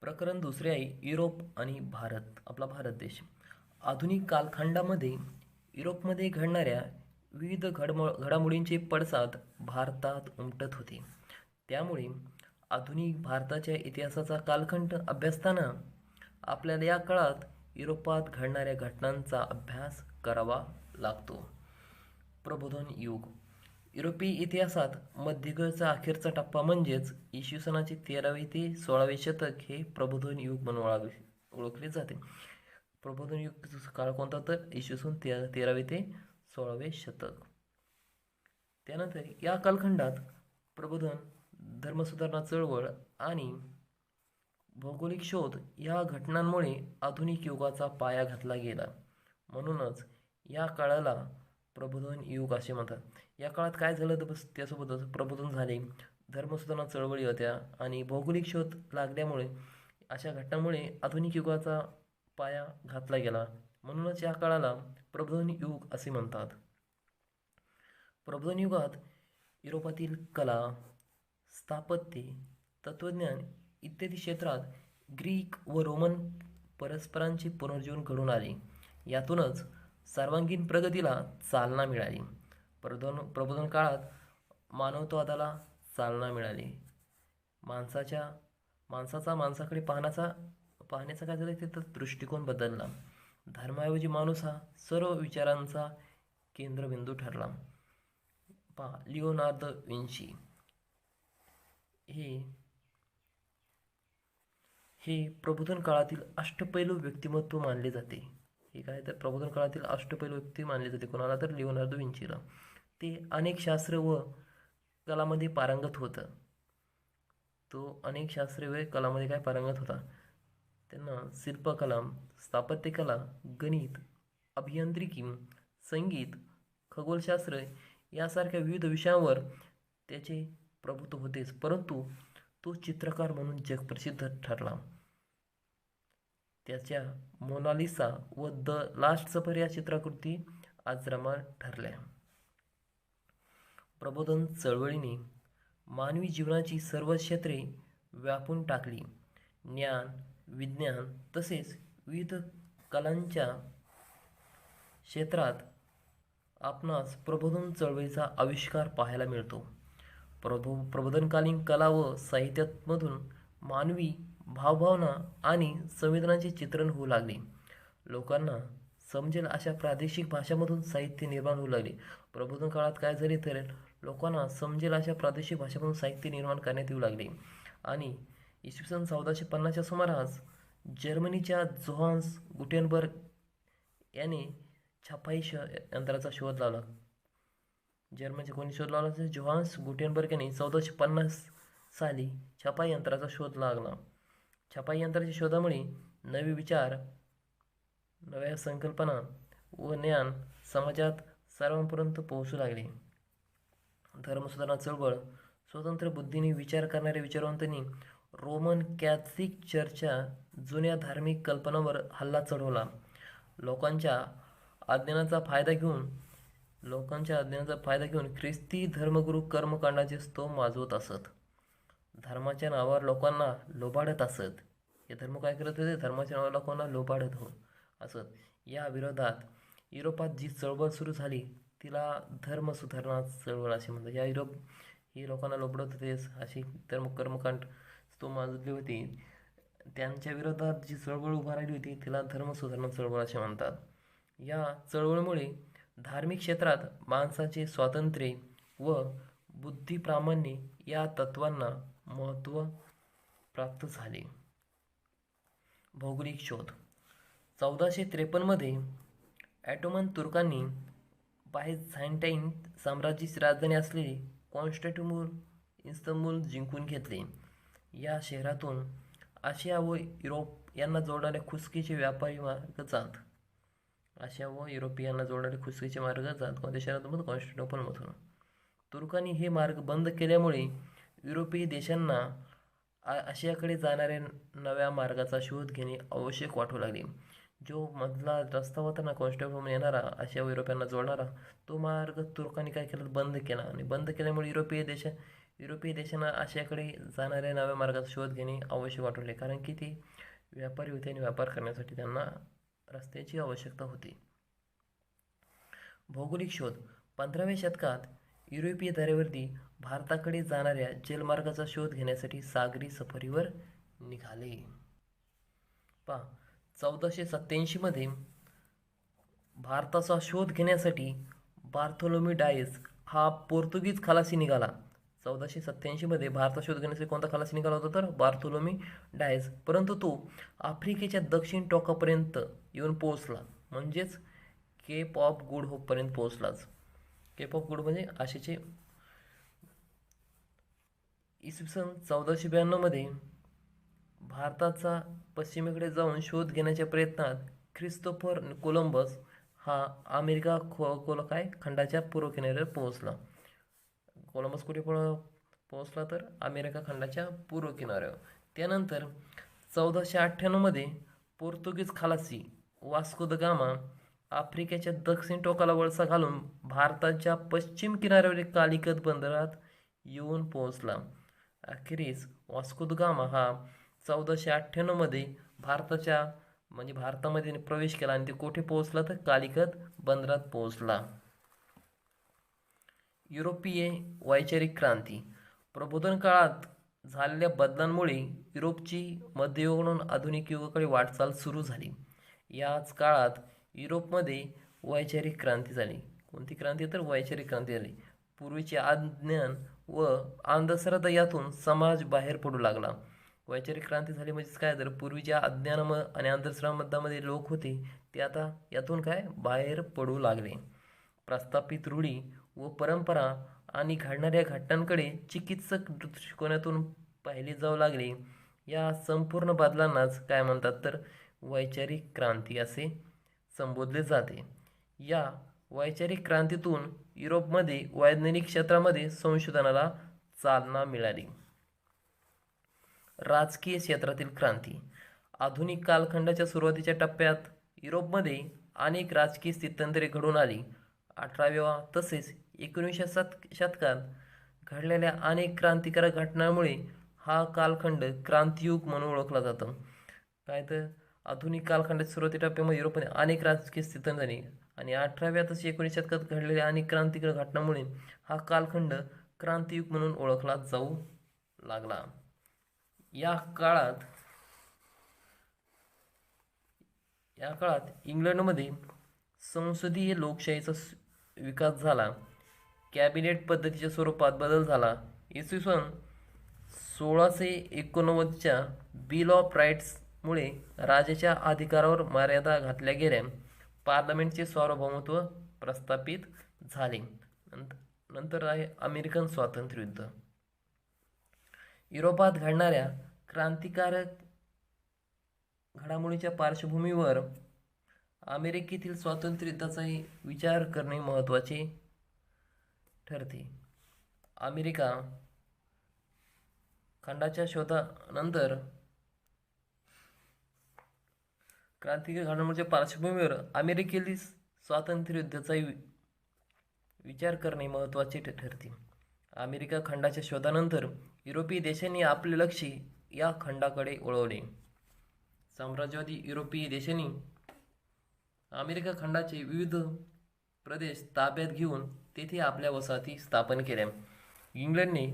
प्रकरण दुसरे आहे युरोप आणि भारत. आपला भारत देश आधुनिक कालखंडामध्ये युरोपमध्ये घडणाऱ्या विविध घडामोडींचे पडसाद भारतात उमटत होते. त्यामुळे आधुनिक भारताच्या इतिहासाचा कालखंड अभ्यासताना आपल्याला या काळात युरोपात घडणाऱ्या घटनांचा अभ्यास करावा लागतो. प्रबोधन युग युरोपीय इतिहासात मध्ययुगाचा अखेरचा टप्पा म्हणजेच इसवी सनाचे 13वे ते 16वे शतक हे प्रबोधन युग म्हणून ओळखले जाते. प्रबोधन युग काळ कोणता तर इसवी सन 13वे ते 16वे शतक. त्यानंतर या कालखंडात प्रबोधन, धर्मसुधारणा चळवळ आणि भौगोलिक शोध या घटनांमुळे आधुनिक युगाचा पाया घातला गेला. म्हणूनच या काळाला प्रबोधन युग असे म्हणतात. या काळात काय झालं तर बस त्यासोबतच प्रबोधन झाले, धर्मसुधारणा चळवळी होत्या आणि भौगोलिक शोध लागल्यामुळे अशा घटनांमुळे आधुनिक युगाचा पाया घातला गेला. म्हणूनच या काळाला प्रबोधन युग असे म्हणतात. प्रबोधन युगात युरोपातील कला, स्थापत्य, तत्त्वज्ञान इत्यादी क्षेत्रात ग्रीक व रोमन परस्परांचे पुनर्जीवन घडून आले. यातूनच सर्वांगीण प्रगतीला चालना मिळाली. प्रबोधन काळात मानवतावादाला चालना मिळाली. माणसाचा माणसाकडे पाहण्याचा काय झालं तर दृष्टिकोन बदलला. धर्माऐवजी माणूस हा सर्व विचारांचा केंद्रबिंदू ठरला. लिओनार्दो विंची हे प्रबोधन काळातील अष्टपैलू व्यक्तिमत्व मानले जाते. हे काय तर प्रबोधन काळातील अष्टपैलू व्यक्ती मानले जाते. कोणाला तर लिओनार्दो विंचीला. ते अनेक शास्त्र व कलामध्ये पारंगत होता. काय पारंगत होता. त्यांना शिल्पकला, स्थापत्यकला, गणित, अभियांत्रिकी, संगीत, खगोलशास्त्र यासारख्या विविध विषयांवर त्याचे प्रभुत्व होतेच, परंतु तो चित्रकार म्हणून जगप्रसिद्ध ठरला. त्याच्या मोनालिसा व द लास्ट सफर या चित्रकृती अजरामर ठरल्या. प्रबोधन चळवळीने मानवी जीवनाची सर्व क्षेत्रे व्यापून टाकली. ज्ञान, विज्ञान तसेच विविध कलांच्या क्षेत्रात आपणास प्रबोधन चळवळीचा आविष्कार पाहायला मिळतो. प्रबोधनकालीन कला व साहित्यामधून मानवी भावभावना आणि संवेदनांचे चित्रण होऊ लागले. लोकांना समजेल अशा प्रादेशिक भाषांमधून साहित्य निर्माण होऊ लागले. प्रबोधन काळात काय झाले तर लोकांना समजेल अशा प्रादेशिक भाषांमधून साहित्य निर्माण करण्यात येऊ लागले आणि इसवी सन 1450च्या सुमारास जर्मनीच्या जोहान्स गुटेनबर्ग याने छपाई यंत्राचा शोध लावला. जर्मनीचे कोणी शोध लावला तर जोहान्स गुटेनबर्ग यांनी 1450 साली छपाई यंत्राचा शोध लागला. छपाई यंत्राच्या शोधामुळे नवे विचार, नव्या संकल्पना व ज्ञान समाजात सर्वांपर्यंत पोहोचू लागले. धर्मसुधारणा चळवळ स्वतंत्र बुद्धीने विचार करणाऱ्या विचारवंतांनी रोमन कॅथलिक चर्चच्या जुन्या धार्मिक कल्पनांवर हल्ला चढवला. लोकांच्या अज्ञानाचा फायदा घेऊन ख्रिस्ती धर्मगुरू कर्मकांडाचे स्तोम वाजवत असत. धर्माच्या नावावर लोकांना लोबाडत असत. हे धर्म काय करत होते? धर्माच्या नावावर लोकांना लोबाडत असत. या विरोधात युरोपात जी चळवळ सुरू झाली तिला धर्मसुधारणा चळवळ असे म्हणतात. ही लोकांना लोबडत होते अशी कर्मकांड स्तोम वाजवली होती. त्यांच्या विरोधात जी चळवळ उभा राहिली होती तिला धर्मसुधारणा चळवळ असे म्हणतात. या चळवळीमुळे धार्मिक क्षेत्रात माणसाचे स्वातंत्र्य व बुद्धिप्रामाण्य या तत्त्वांना महत्त्व प्राप्त झाले. भौगोलिक शोध 1453 ऑटोमन तुर्कांनी बायझँटाईन साम्राज्याची राजधानी असलेली इस्तंबूल जिंकून घेतले. या शहरातून आशिया व युरोप यांना जोडणारे खुसकीचे व्यापारी मार्ग जात. कोणत्या शहरातून? कॉन्स्टँटिनोपलमधून. तुर्कांनी हे मार्ग बंद केल्यामुळे युरोपीय देशांना आशियाकडे जाणाऱ्या नव्या मार्गाचा शोध घेणे आवश्यक वाटू लागले. जो मधला रस्ता होता ना कॉन्स्टँटिनोपलमधून येणारा आशिया व युरोपियांना जोडणारा, तो मार्ग तुर्कांनी काय केला? बंद केला. आणि बंद केल्यामुळे युरोपीय देशांना आशियाकडे जाणाऱ्या नव्या मार्गाचा शोध घेणे आवश्यक वाटले, कारण की ते व्यापारी होते आणि व्यापार करण्यासाठी त्यांना रस्त्याची आवश्यकता होती. भौगोलिक शोध. 15व्या शतकात युरोपीय दऱ्यावरती भारताकडे जाणाऱ्या जलमार्गाचा शोध घेण्यासाठी सागरी सफरीवर निघाले. 1487 मध्ये भारताचा शोध घेण्यासाठी बार्थोलोमी डायस हा पोर्तुगीज खलासी निघाला. 1487 मध्ये भारतात शोध घेण्यासाठी कोणता खलासी निघाला होता तर बार्थोलोमी डायस. परंतु तो आफ्रिकेच्या दक्षिण टोकापर्यंत येऊन पोहोचला, म्हणजेच केप ऑफ गुड होपपर्यंत पोहोचलाच. केप ऑफ गुड म्हणजे आशियाचे. इसवी सन 1492 मध्ये भारताचा पश्चिमेकडे जाऊन शोध घेण्याच्या प्रयत्नात ख्रिस्तोफर कोलंबस हा अमेरिका खंडाच्या पूर्व किनाऱ्यावर पोहोचला. कोलंबस कुठे पोहोचला तर अमेरिका खंडाच्या पूर्व किनाऱ्यावर. त्यानंतर 1498 मध्ये पोर्तुगीज खलासी वास्को द गामा आफ्रिकेच्या दक्षिण टोकाला वळसा घालून भारताच्या पश्चिम किनाऱ्यावरील कालिकत बंदरात येऊन पोहोचला. अखेरीस वास्को द गामा हा 1498 मध्ये भारतामध्ये प्रवेश केला आणि ते कुठे पोहोचला तर कालिकत बंदरात पोहोचला. युरोपीय वैचारिक क्रांती. प्रबोधन काळात झालेल्या बदलांमुळे युरोपची मध्ययुगाकडून आधुनिक युगाकडे वाटचाल सुरू झाली. याच काळात युरोपमध्ये वैचारिक क्रांती झाली. कोणती क्रांती तर वैचारिक क्रांती झाली. पूर्वीचे अज्ञान व अंधश्रद्धा यातून समाज बाहेर पडू लागला. वैचारिक क्रांती झाली म्हणजेच काय तर पूर्वीच्या अज्ञान आणि अंधश्रद्धामध्ये लोक होते ते आता यातून बाहेर पडू लागले. प्रस्थापित रूढी व परंपरा आणि घडणाऱ्या घटनांकडे चिकित्सक दृष्टिकोनातून पाहिले जाऊ लागले. या संपूर्ण बदलांनाच काय म्हणतात तर वैचारिक क्रांती असे संबोधले जाते. या वैचारिक क्रांतीतून युरोपमध्ये वैज्ञानिक क्षेत्रामध्ये संशोधनाला चालना मिळाली. राजकीय क्षेत्रातील क्रांती. आधुनिक कालखंडाच्या सुरुवातीच्या टप्प्यात युरोपमध्ये अनेक राजकीय स्थित्यंतरे घडून आली. 18व्या तसेच 19व्या शतकात घडलेल्या अनेक क्रांतिकारक घटनांमुळे हा कालखंड क्रांतियुग म्हणून ओळखला जातो. काय तर आधुनिक कालखंडाच्या सुरुवातीच्या टप्प्यामध्ये युरोपमध्ये अनेक राजकीय स्थित्यंतरे झाली आणि 18व्या तसेच 19व्या शतकात घडलेल्या अनेक क्रांतिकारक घटनांमुळे हा कालखंड क्रांतियुग म्हणून ओळखला जाऊ लागला. या काळात इंग्लंडमध्ये संसदीय लोकशाहीचा विकास झाला. कॅबिनेट पद्धतीच्या स्वरूपात बदल झाला. इसवी सन 1689च्या बिल ऑफ राईट्समुळे राजाच्या अधिकारावर मर्यादा घातल्या गेल्या. पार्लमेंटचे सार्वभौमत्व प्रस्थापित झाले. नंतर आहे अमेरिकन स्वातंत्र्य युद्ध. युरोपात घडणाऱ्या क्रांतिकारक घडामोडीच्या पार्श्वभूमीवर अमेरिकेतील स्वातंत्र्य युद्धाचाही विचार करणे महत्त्वाचे ठरते. अमेरिका खंडाच्या शोधानंतर क्रांतिकारक घडामोडीच्या पार्श्वभूमीवर अमेरिकेतील स्वातंत्र्य युद्धाचाही विचार करणे महत्त्वाचे ठरते. अमेरिका खंडाच्या शोधानंतर युरोपीय देशांनी आपले लक्ष या खंडाकडे वळवले. साम्राज्यवादी युरोपीय देशांनी अमेरिका खंडाचे विविध प्रदेश ताब्यात घेऊन तेथे आपल्या वसाहती स्थापन केल्या. इंग्लंडने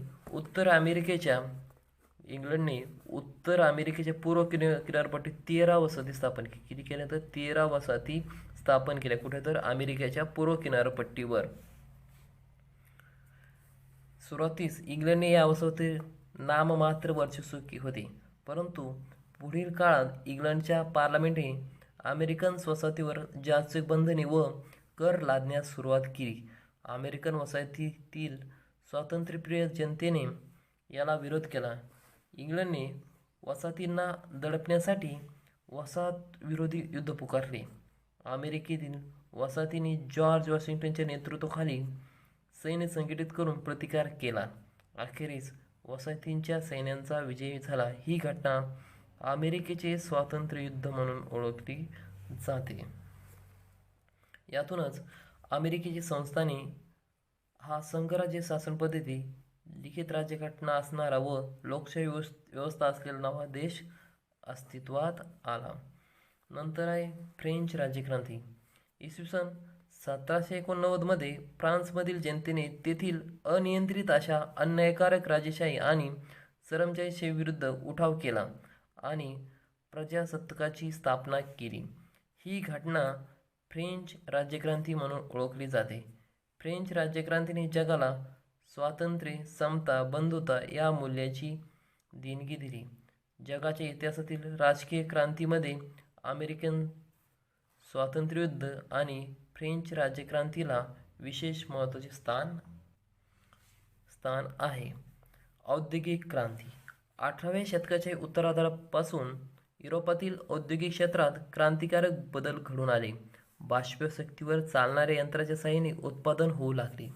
उत्तर अमेरिकेच्या पूर्व किनारपट्टीत 13 वसाहती स्थापन केल्या. किती केल्या तर 13 वसाहती स्थापन केल्या. कुठे तर अमेरिकेच्या पूर्व किनारपट्टीवर. सुरुवातीस इंग्लंडने या वसाहती नाममात्र वर्चस्व होते, परंतु पुढील काळात इंग्लंडच्या पार्लमेंटने अमेरिकन वसाहतीवर जागतिक बंधने व कर लादण्यास सुरुवात केली. अमेरिकन वसाहतीतील स्वातंत्र्यप्रिय जनतेने याला विरोध केला. इंग्लंडने वसाहतींना दडपण्यासाठी वसाहत विरोधी युद्ध पुकारले. अमेरिकेतील वसाहतींनी जॉर्ज वॉशिंग्टनच्या नेतृत्वाखाली सैन्य संघटित करून प्रतिकार केला. अखेरीस वसाहतींच्या सैन्यांचा विजय झाला. ही घटना अमेरिकेचे स्वातंत्र्य युद्ध म्हणून ओळखली जाते. यातूनच अमेरिकेची संस्थाने हा संघराज्य शासन पद्धती लिखित राज्यघटना असणारा व लोकशाही व्यवस्था असलेला नवा देश अस्तित्वात आला. नंतर आहे फ्रेंच राज्यक्रांती. इसवी सन 1789मध्ये फ्रान्समधील जनतेने तेथील अनियंत्रित अशा अन्यायकारक राजेशाही आणि सरंजामशाहीविरुद्ध उठाव केला आणि प्रजासत्ताकाची स्थापना केली. ही घटना फ्रेंच राज्यक्रांती म्हणून ओळखली जाते. फ्रेंच राज्यक्रांतीने जगाला स्वातंत्र्य, समता, बंधुता या मूल्याची देणगी दिली. जगाच्या इतिहासातील राजकीय क्रांतीमध्ये अमेरिकन स्वातंत्र्ययुद्ध आणि फ्रेंच राज्यक्रांतीला विशेष महत्त्वाचे स्थान आहे. औद्योगिक क्रांती. 18व्या शतकाच्या उत्तरार्धापासून युरोपातील औद्योगिक क्षेत्रात क्रांतिकारक बदल घडून आले. बाष्पशक्तीवर चालणाऱ्या यंत्राच्या साहाय्याने उत्पादन होऊ लागले.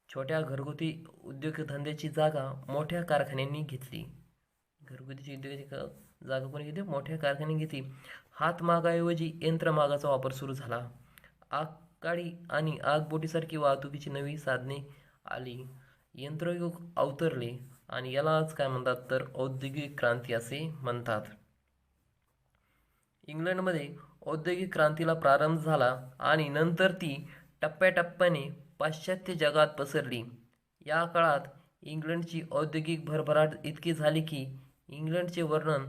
छोट्या घरगुती उद्योगधंद्याची जागा मोठ्या कारखान्यांनी घेतली. घरगुती उद्योगाची जागा कोणी घेतली? मोठ्या कारखान्यांनी घेतली. हातमागाऐवजी यंत्रमागाचा वापर सुरू झाला. आगगाडी आणि आगबोटीसारखी वाहतुकीची नवी साधने आली. यंत्रयुग अवतरले आणि यालाच काय म्हणतात तर औद्योगिक क्रांती असे म्हणतात. इंग्लंडमध्ये औद्योगिक क्रांतीला प्रारंभ झाला आणि नंतर ती टप्प्याटप्प्याने पाश्चात्य जगात पसरली. या काळात इंग्लंडची औद्योगिक भरभराट इतकी झाली की इंग्लंडचे वर्णन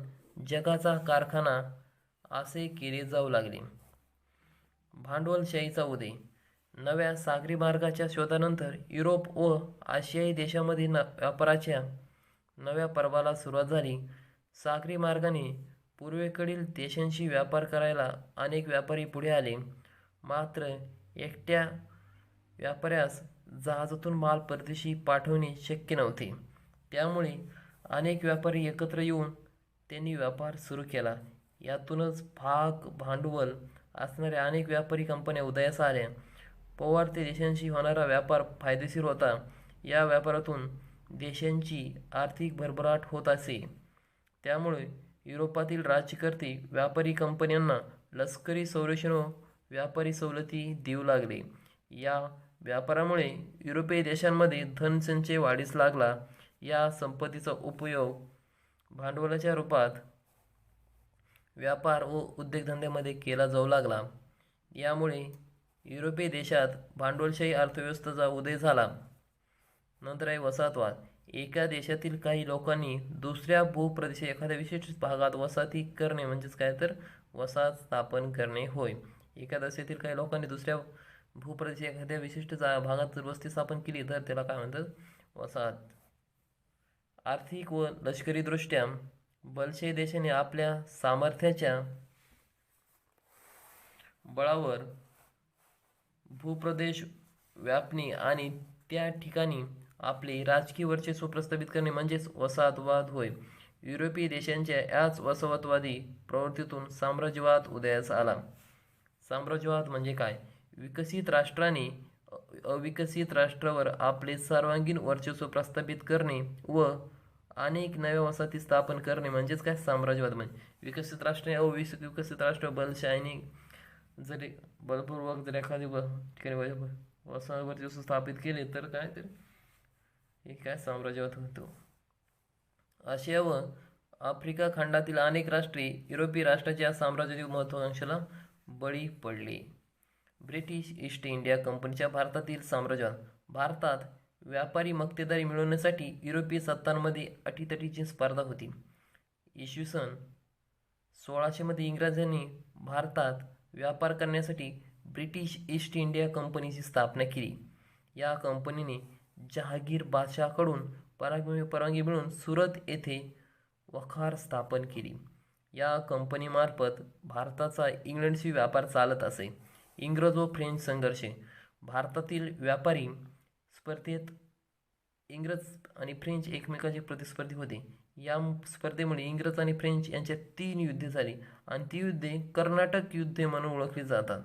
जगाचा कारखाना असे केले जाऊ लागले. भांडवलशाहीचा उदय. नव्या सागरी मार्गाच्या शोधानंतर युरोप व आशियाई देशांमध्ये व्यापाराच्या नव्या पर्वाला सुरुवात झाली. सागरी मार्गाने पूर्वेकडील देशांशी व्यापार करायला अनेक व्यापारी पुढे आले. मात्र एकट्या व्यापाऱ्यास जहाजातून माल परदेशी पाठवणे शक्य नव्हते. त्यामुळे अनेक व्यापारी एकत्र येऊन त्यांनी व्यापार सुरू केला. यातूनच भांडवल असणाऱ्या अनेक व्यापारी कंपन्या उदयास आल्या. पौर्वात्य देशांशी होणारा व्यापार फायदेशीर होता. या व्यापारातून देशांची आर्थिक भरभराट होत असे. त्यामुळे युरोपातील राज्यकर्ते व्यापारी कंपन्यांना लष्करी संरक्षण व व्यापारी सवलती देऊ लागले. या व्यापारामुळे युरोपीय देशांमध्ये धनसंचय वाढीस लागला. या संपत्तीचा उपयोग भांडवलाच्या रूपात व्यापार व उद्योगधंद्यामध्ये केला जाऊ लागला. यामुळे युरोपीय देशात भांडवलशाही अर्थव्यवस्थेचा उदय झाला. नंतर आहे वसाहतवाद. एका देशातील काही लोकांनी दुसऱ्या भूप्रदेशात एखाद्या विशिष्ट भागात वसाहती करणे म्हणजेच काय तर वसाहत स्थापन करणे होय. एका देशातील काही लोकांनी दुसऱ्या भूप्रदेशात एखाद्या विशिष्ट भागात जर वस्ती स्थापन केली तर त्याला काय म्हणतात? वसाहत. आर्थिक व लष्करीदृष्ट्या बलशाही देशाने आपल्या सामर्थ्याच्या बळावर भूप्रदेश व्यापणे आणि त्या ठिकाणी आपले राजकीय वर्चस्व प्रस्थापित करणे म्हणजेच वसाहतवाद होय. युरोपीय देशांच्या याच वसाहतवादी प्रवृत्तीतून साम्राज्यवाद उदयास आला. साम्राज्यवाद म्हणजे काय? विकसित राष्ट्राने अविकसित राष्ट्रावर आपले सर्वांगीण वर्चस्व प्रस्थापित करणे व अनेक नव्या वसाहती स्थापन करणे म्हणजेच काय? साम्राज्यवाद. म्हणजे विकसित राष्ट्राने अविकसित राष्ट्र बलशाहीने जरी बलपूर्वक जर एखादी ठिकाणी वसाहत वर्चस्व स्थापित केले तर काय तर हे काय? साम्राज्यवाद होतो. आशिया व आफ्रिका खंडातील अनेक राष्ट्रे युरोपीय राष्ट्राच्या साम्राज्यातील महत्त्वाकांक्षेला बळी पडले. ब्रिटिश ईस्ट इंडिया कंपनीच्या भारतातील साम्राज्यवाद. भारतात व्यापारी मक्तेदारी मिळवण्यासाठी युरोपीय सत्तांमध्ये अटीतटीची स्पर्धा होती. इसवी सन 1600 मध्ये इंग्रजांनी भारतात व्यापार करण्यासाठी ब्रिटिश ईस्ट इंडिया कंपनीची स्थापना केली. या कंपनीने जहागीर बादशाहकडून परवानगी मिळवून सुरत येथे वखार स्थापन केली. या कंपनीमार्फत भारताचा इंग्लंडशी व्यापार चालत असे. इंग्रज व फ्रेंच संघर्ष. भारतातील व्यापारी स्पर्धेत इंग्रज आणि फ्रेंच एकमेकांचे प्रतिस्पर्धी होते. या स्पर्धेमुळे इंग्रज आणि फ्रेंच यांच्यात 3 युद्धे झाली आणि ती युद्धे कर्नाटक युद्धे म्हणून ओळखली जातात.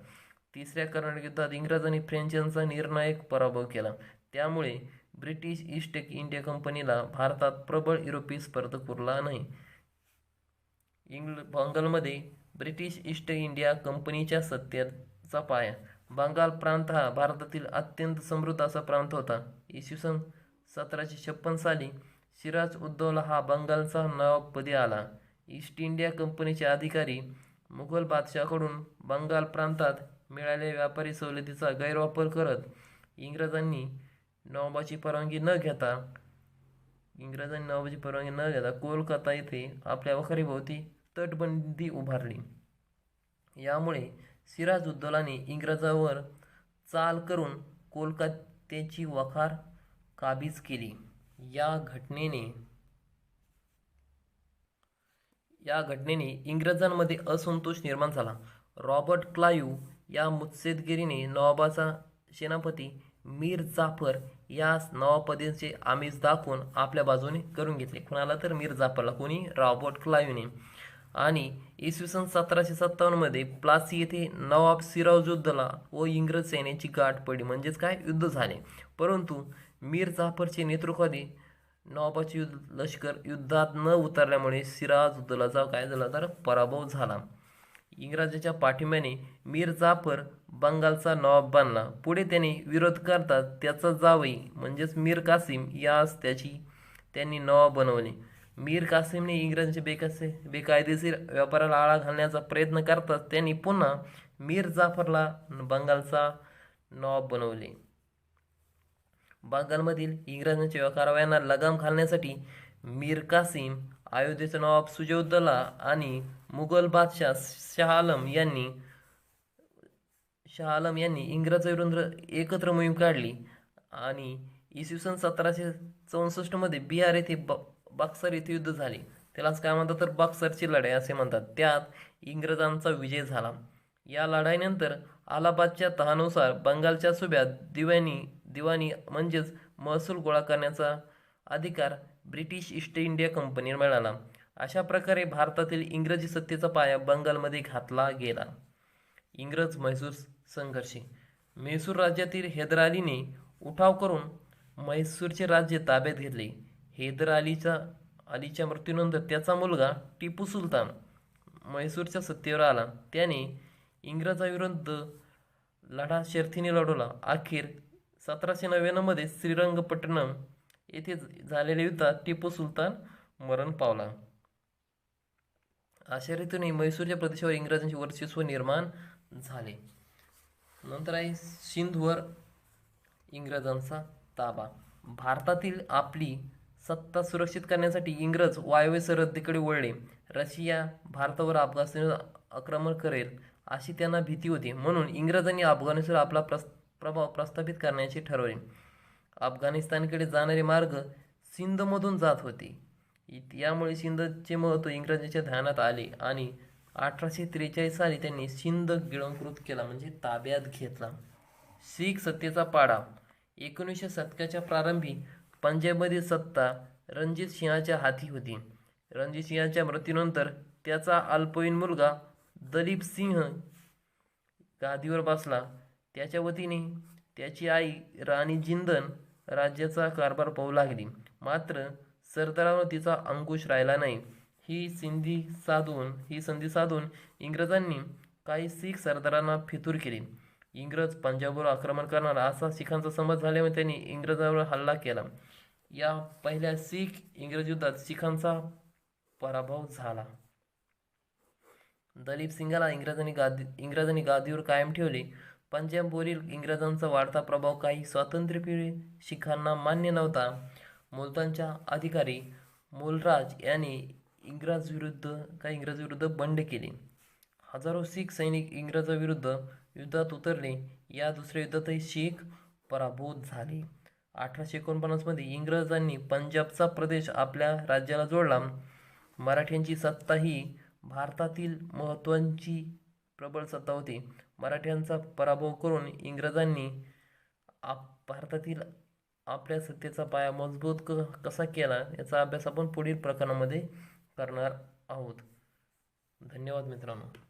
तिसऱ्या कर्नाटक युद्धात इंग्रज आणि फ्रेंच यांचा निर्णायक पराभव केला. त्यामुळे ब्रिटिश ईस्ट इंडिया कंपनीला भारतात प्रबळ युरोपीय स्पर्धक उरला नाही. बंगालमध्ये ब्रिटिश ईस्ट इंडिया कंपनीच्या सत्तेचा पाया. बंगाल प्रांत हा भारतातील अत्यंत समृद्ध असा प्रांत होता. इसवी सन 1756 साली सिराज उद्दौला हा बंगालचा नवाबपदी आला. ईस्ट इंडिया कंपनीचे अधिकारी मुघल बादशाहाकडून बंगाल प्रांतात मिळालेल्या व्यापारी सवलतीचा गैरवापर करत इंग्रजांनी नवाबाची परवानगी न घेता कोलकाता येथे आपल्या वखारीभोवती तटबंदी उभारली. यामुळे सिराज उद्दौलाने इंग्रजांवर चाल करून कोलकात्याची वखार काबीज केली. या घटनेने इंग्रजांमध्ये असंतोष निर्माण झाला. रॉबर्ट क्लाईव्ह या मुत्सद्देगिरीने नवाबाचा सेनापती मीर जाफर यास नवाबपदाचे आमिष दाखवून आपल्या बाजूने करून घेतले. कुणाला तर मीर जाफरला, कोणी? रॉबर्ट क्लाईव्हने. आणि इसवी सन 1757 प्लासी येथे नवाब सिराजुद्दौला व इंग्रज सैन्याची गाठ पडली, म्हणजेच काय, युद्ध झाले. परंतु मीर जाफरचे नेतृत्वाखाली नवाबाचे लष्कर युद्धात न उतरल्यामुळे सिराजुद्दौलाचा काय झाला तर पराभव झाला. इंग्रजांच्या पाठिंब्याने मीर जाफर बंगालचा नवाब बनला. पुढे त्याने विरोध करता त्याचा जावई म्हणजेच मीर कासिम यास त्यांनी नवाब बनवले. मीर कासिमने इंग्रजांच्या बेकायदेशीर व्यापाराला आळा घालण्याचा प्रयत्न करताच त्यांनी पुन्हा मीर जाफरला बंगालचा नवाब बनवले. बंगालमधील इंग्रजांच्या व्यापारांना लगाम घालण्यासाठी मीर कासिम, अयोध्येचा नवाब सुजाउद्दौला आणि मुघल बादशाह शाह आलम यांनी इंग्रजांविरुद्ध एकत्र मोहीम काढली. आणि इसवी सन 1764 बिहार येथे बक्सर येथे युद्ध झाले. त्यालाच काय म्हणतात तर बक्सरची लढाई असे म्हणतात. त्यात इंग्रजांचा विजय झाला. या लढाईनंतर अलाहाबादच्या तहानुसार बंगालच्या सुब्यात दिवाणी म्हणजेच महसूल गोळा करण्याचा अधिकार ब्रिटिश ईस्ट इंडिया कंपनीला मिळाला. अशा प्रकारे भारतातील इंग्रजी सत्तेचा पाया बंगालमध्ये घातला गेला. इंग्रज म्हैसूर संघर्ष. म्हैसूर राज्यातील हैदर अलीने उठाव करून म्हैसूरचे राज्य ताब्यात घेतले. हैदर अलीच्या मृत्यूनंतर त्याचा मुलगा टिपू सुलतान म्हैसूरच्या सत्तेवर आला. त्याने इंग्रजांविरुद्ध लढा शर्थीने लढवला. अखेर 1799 श्रीरंगपट्टणम येथे झालेल्या युद्धात टिपू सुलतान मरण पावला. अशा रीतीने म्हैसूरच्या प्रदेशावर इंग्रजांचे वर्चस्व निर्माण झाले. नंतर आहे सिंधवर इंग्रजांचा ताबा. भारतातील आपली सत्ता सुरक्षित करण्यासाठी इंग्रज वायव्य सरहद्दीकडे वळले. रशिया भारतावर अफगाणिस्तानवर आक्रमण करेल अशी त्यांना भीती होती. म्हणून इंग्रजांनी अफगाणिस्तानवर आपला प्रभाव प्रस्थापित करण्याचे ठरवले. अफगाणिस्तानकडे जाणारे मार्ग सिंधमधून जात होते. यामुळे सिंधचे महत्त्व इंग्रजांच्या ध्यानात आले आणि 1843 साली त्यांनी सिंध गिळंकृत केला, म्हणजे ताब्यात घेतला. शीख सत्तेचा पाडा. 19व्या शतकाच्या प्रारंभी पंजाबमधील सत्ता रणजित सिंहाच्या हाती होती. रणजित सिंहाच्या मृत्यूनंतर त्याचा अल्पवयीन मुलगा दलीप सिंह गादीवर बसला. त्याच्या वतीने त्याची आई राणी जिंदन राज्याचा कारभार पाहू लागली. मात्र सरदारावर तिचा अंकुश राहिला नाही. ही संधी साधून इंग्रजांनी काही शीख सरदारांना फितूर केले. इंग्रज पंजाबवर आक्रमण करणार असा शीखांचा समज झाल्यामुळे त्यांनी इंग्रजांवर हल्ला केला. या पहिल्या शीख इंग्रज युद्धात शीखांचा पराभव झाला. दलीप सिंगाला इंग्रजांनी गादीवर कायम ठेवले. पंजाबवरील इंग्रजांचा वाढता प्रभाव काही स्वातंत्र्यप्रिय शीखांना मान्य नव्हता. मुलतानच्या अधिकारी मूलराज यांनी इंग्रजांविरुद्ध बंड केले. हजारो शीख सैनिक इंग्रजांविरुद्ध युद्धात उतरले. या दुसऱ्या युद्धातही शीख पराभूत झाले. 1849 इंग्रजांनी पंजाबचा प्रदेश आपल्या राज्याला जोडला. मराठ्यांची सत्ता ही भारतातील महत्त्वाची प्रबळ सत्ता होती. मराठ्यांचा पराभव करून इंग्रजांनी भारतातील आपल्या सत्तेचा पाया मजबूत कसा केला याचा अभ्यास आपण पुढील प्रकरणामध्ये करणार आहोत. धन्यवाद मित्रांनो.